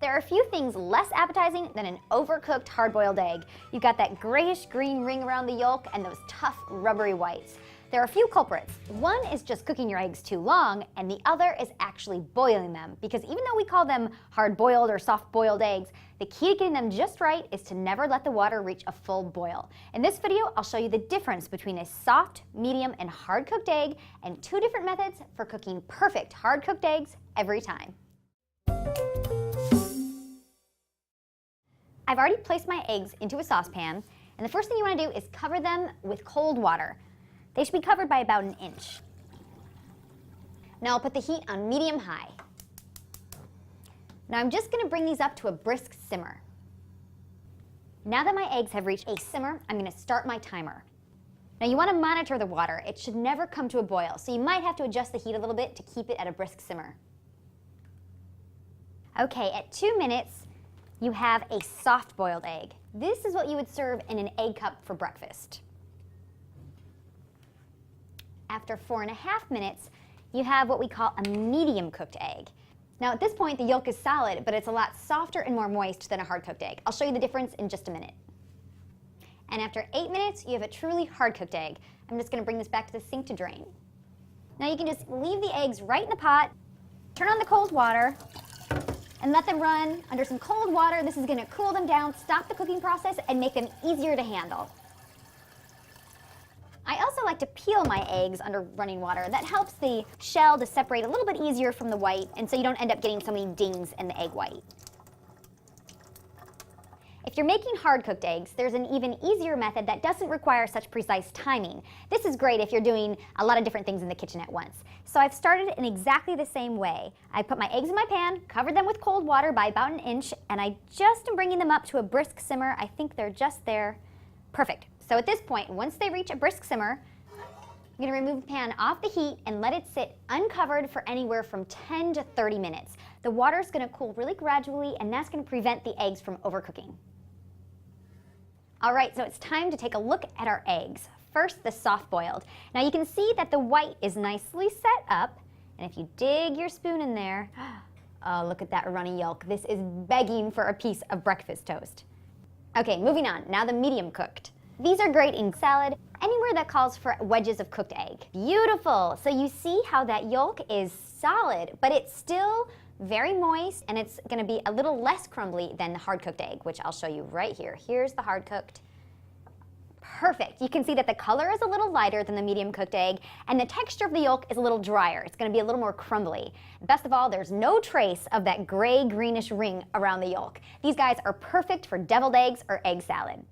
There are a few things less appetizing than an overcooked hard-boiled egg. You've got that grayish-green ring around the yolk and those tough, rubbery whites. There are a few culprits. One is just cooking your eggs too long, and the other is actually boiling them, because even though we call them hard-boiled or soft-boiled eggs, the key to getting them just right is to never let the water reach a full boil. In this video, I'll show you the difference between a soft, medium, and hard-cooked egg, and 2 different methods for cooking perfect hard-cooked eggs every time. I've already placed my eggs into a saucepan, and the first thing you want to do is cover them with cold water. They should be covered by about 1 inch. Now I'll put the heat on medium-high. Now I'm just going to bring these up to a brisk simmer. Now that my eggs have reached a simmer, I'm going to start my timer. Now you want to monitor the water. It should never come to a boil, so you might have to adjust the heat a little bit to keep it at a brisk simmer. Okay, at 2 minutes, you have a soft-boiled egg. This is what you would serve in an egg cup for breakfast. After 4.5 minutes, you have what we call a medium-cooked egg. Now at this point, the yolk is solid, but it's a lot softer and more moist than a hard-cooked egg. I'll show you the difference in just a minute. And after 8 minutes, you have a truly hard-cooked egg. I'm just going to bring this back to the sink to drain. Now you can just leave the eggs right in the pot, turn on the cold water, and let them run under some cold water. This is going to cool them down, stop the cooking process, and make them easier to handle. I also like to peel my eggs under running water. That helps the shell to separate a little bit easier from the white, and so you don't end up getting so many dings in the egg white. If you're making hard-cooked eggs, there's an even easier method that doesn't require such precise timing. This is great if you're doing a lot of different things in the kitchen at once. So I've started in exactly the same way. I put my eggs in my pan, covered them with cold water by about 1 inch, and I just am bringing them up to a brisk simmer. I think they're just there. Perfect. So at this point, once they reach a brisk simmer, I'm going to remove the pan off the heat and let it sit uncovered for anywhere from 10 to 30 minutes. The water is going to cool really gradually, and that's going to prevent the eggs from overcooking. All right, so it's time to take a look at our eggs. First, the soft-boiled. Now you can see that the white is nicely set up, and if you dig your spoon in there, oh, look at that runny yolk. This is begging for a piece of breakfast toast. Okay, moving on. Now the medium cooked. These are great in salad, anywhere that calls for wedges of cooked egg. Beautiful. So you see how that yolk is solid, but it's still very moist, and it's going to be a little less crumbly than the hard-cooked egg, which I'll show you right here. Here's the hard-cooked. Perfect. You can see that the color is a little lighter than the medium-cooked egg, and the texture of the yolk is a little drier. It's going to be a little more crumbly. Best of all, there's no trace of that gray-greenish ring around the yolk. These guys are perfect for deviled eggs or egg salad.